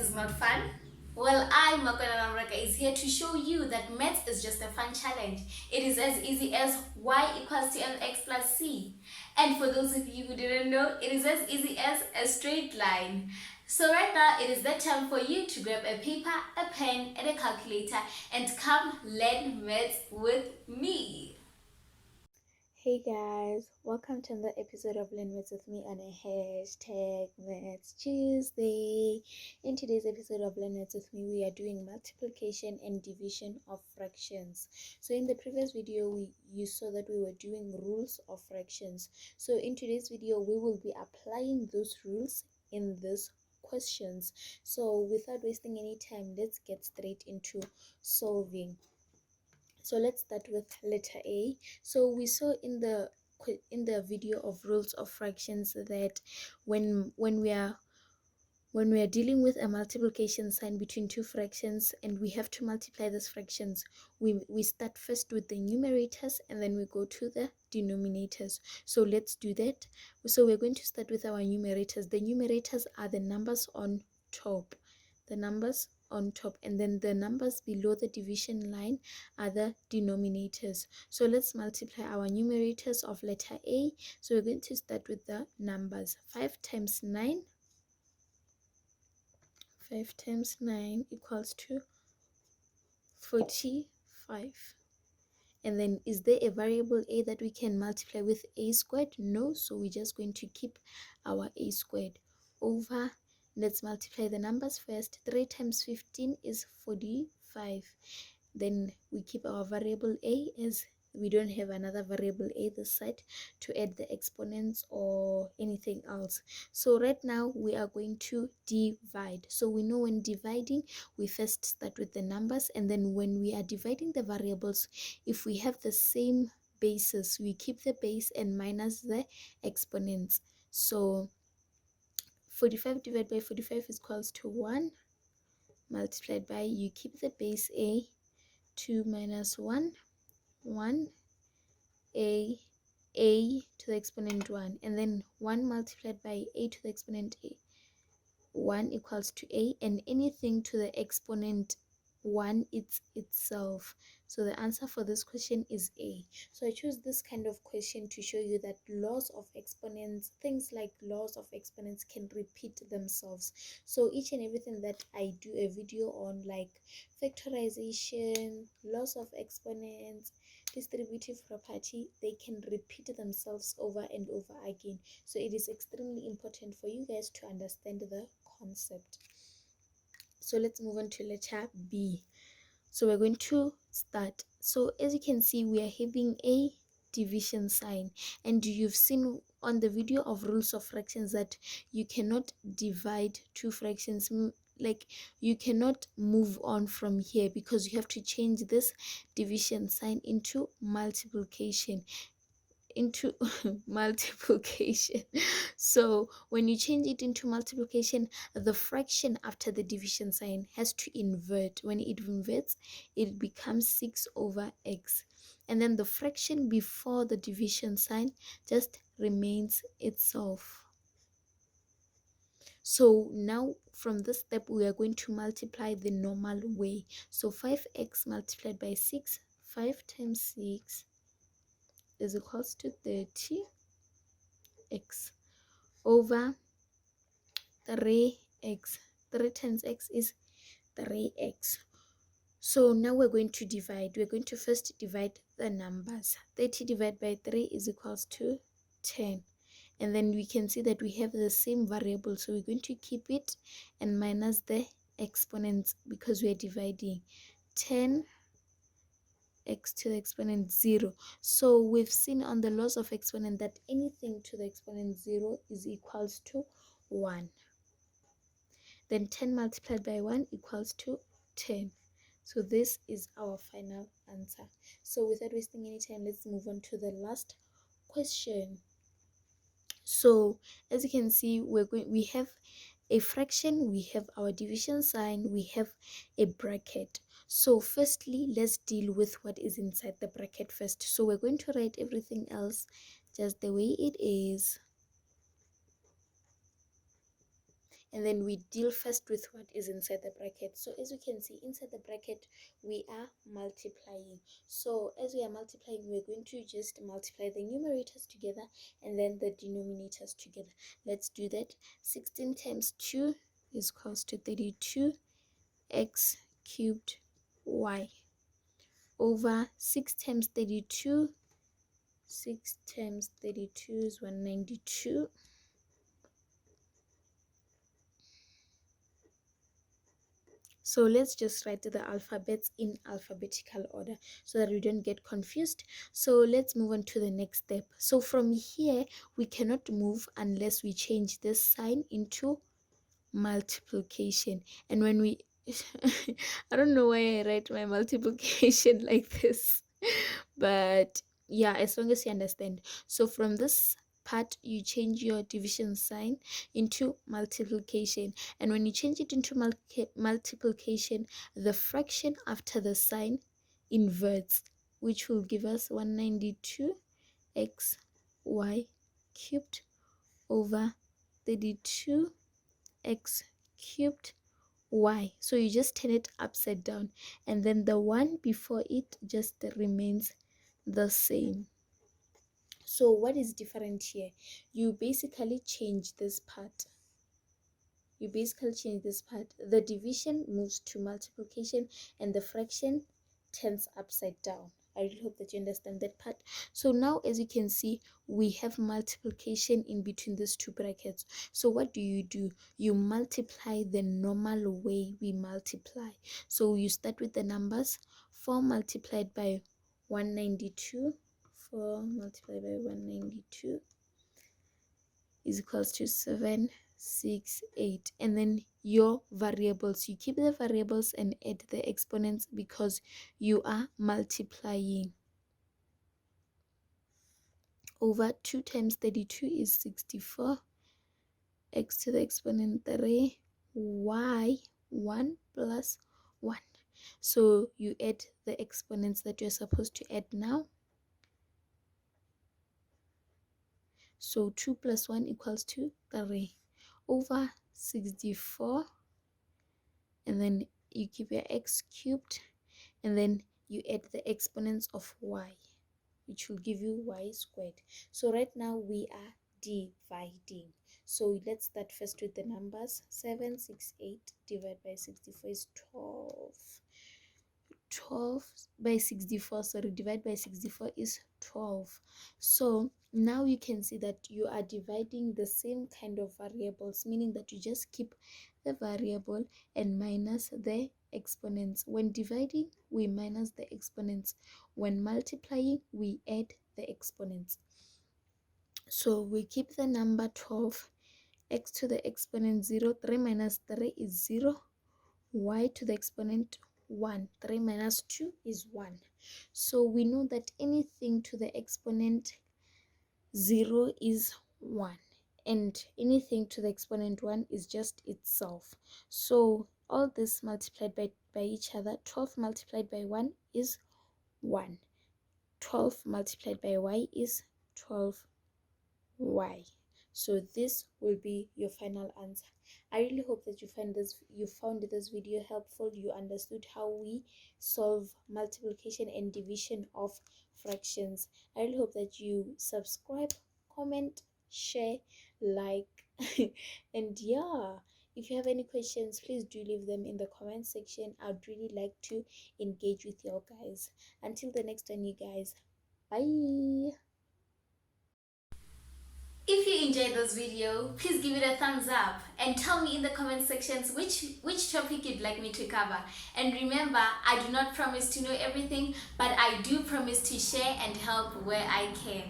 is not fun? Well, I, Makwana Namreka, is here to show you that maths is just a fun challenge. It is as easy as y equals to mx plus c. And for those of you who didn't know, it is as easy as a straight line. So right now, it is the time for you to grab a paper, a pen, and a calculator and come learn maths with me. Hey guys, welcome to another episode of Learn Maths with me on a hashtag Maths Tuesday. In today's episode of Learn Maths with me, we are doing multiplication and division of fractions. So in the previous video, you saw that we were doing rules of fractions. So in today's video, we will be applying those rules in these questions. So without wasting any time, let's get straight into solving. So let's start with letter A. So we saw in the video of rules of fractions that when we are dealing with a multiplication sign between two fractions and we have to multiply these fractions, we start first with the numerators and then we go to the denominators. So let's do that. So we're going to start with our numerators. The numerators are the numbers on top, and then the numbers below the division line are the denominators. So let's multiply our numerators of letter A. So we're going to start with the numbers. 5 times 9 equals to 45. And then is there a variable a that we can multiply with a squared? No, so we're just going to keep our a squared over. Let's multiply the numbers first. 3 times 15 is 45. Then we keep our variable a as we don't have another variable a this side to add the exponents or anything else. So right now we are going to divide. So we know when dividing, we first start with the numbers, and then when we are dividing the variables, if we have the same bases, we keep the base and minus the exponents. So 45 divided by 45 is equals to 1, multiplied by, you keep the base a, 2 minus 1, 1, a to the exponent 1, and then 1 multiplied by a to the exponent a, 1 equals to a, and anything to the exponent 1 itself. So the answer for this question is a. So I chose this kind of question to show you that laws of exponents, things like laws of exponents, can repeat themselves. So each and everything that I do a video on, like factorization, laws of exponents, distributive property, they can repeat themselves over and over again. So it is extremely important for you guys to understand the concept. So let's move on to letter B. So we're going to start. So as you can see, we are having a division sign, and you've seen on the video of rules of fractions that you cannot divide two fractions, like you cannot move on from here because you have to change this division sign into multiplication, multiplication. So when you change it into multiplication, the fraction after the division sign has to invert. When it inverts, it becomes 6 over x, and then the fraction before the division sign just remains itself. So now from this step we are going to multiply the normal way. So 5x multiplied by 6, 5 times 6 is equals to 30x over 3x. 3 times x is 3x. So now we're going to divide. We're going to first divide the numbers. 30 divided by 3 is equals to 10. And then we can see that we have the same variable, so we're going to keep it and minus the exponents because we are dividing. 10 x to the exponent 0. So we've seen on the laws of exponent that anything to the exponent 0 is equals to 1. Then 10 multiplied by 1 equals to 10. So this is our final answer. So without wasting any time, let's move on to the last question. So as you can see, we have a fraction, we have our division sign, we have a bracket. So firstly, let's deal with what is inside the bracket first. So we're going to write everything else just the way it is. and then we deal first with what is inside the bracket. So as you can see, inside the bracket we are multiplying. So as we are multiplying, we're going to just multiply the numerators together and then the denominators together. Let's do that. 16 times 2 is equals to 32 x cubed y over 6 times 32. 6 times 32 is 192. So let's just write the alphabets in alphabetical order so that we don't get confused. So let's move on to the next step. So from here, we cannot move unless we change this sign into multiplication. And when we I don't know why I write my multiplication like this, but yeah, as long as you understand. So from this part, you change your division sign into multiplication, and when you change it into multiplication, the fraction after the sign inverts, which will give us 192 x y cubed over 32 x cubed y. So you just turn it upside down, and then the one before it just remains the same. So what is different here? You basically change this part. The division moves to multiplication and the fraction turns upside down. I really hope that you understand that part. So now, as you can see, we have multiplication in between these two brackets. So what do? You multiply the normal way we multiply. So you start with the numbers. 4 multiplied by 192. 4 multiplied by 192 is equals to 768. And then your variables, you keep the variables and add the exponents because you are multiplying. Over 2 times 32 is 64. X to the exponent 3, y 1 plus 1. So you add the exponents that you're supposed to add now. So 2 plus 1 equals to 3 over 64, and then you keep your x cubed, and then you add the exponents of y, which will give you y squared. So right now we are dividing. So let's start first with the numbers. 768 divided by 64 is 12. 12 by 64, sorry, divide by 64 is 12. So now you can see that you are dividing the same kind of variables, meaning that you just keep the variable and minus the exponents. When dividing, we minus the exponents. When multiplying, we add the exponents. So we keep the number 12. X to the exponent 0, 3 minus 3 is 0. Y to the exponent 1, 3 minus 2 is 1. So we know that anything to the exponent 0 is 1, and anything to the exponent 1 is just itself. So all this multiplied by each other. 12 multiplied by 1 is 1. 12 multiplied by y is 12y. So this will be your final answer. I really hope that you found this video helpful. You understood how we solve multiplication and division of fractions. I really hope that you subscribe, comment, share, like, and yeah, if you have any questions, please do leave them in the comment section. I'd really like to engage with you guys. Until the next one, you guys, bye. If you enjoyed this video, please give it a thumbs up and tell me in the comment sections which topic you'd like me to cover. And remember, I do not promise to know everything, but I do promise to share and help where I can.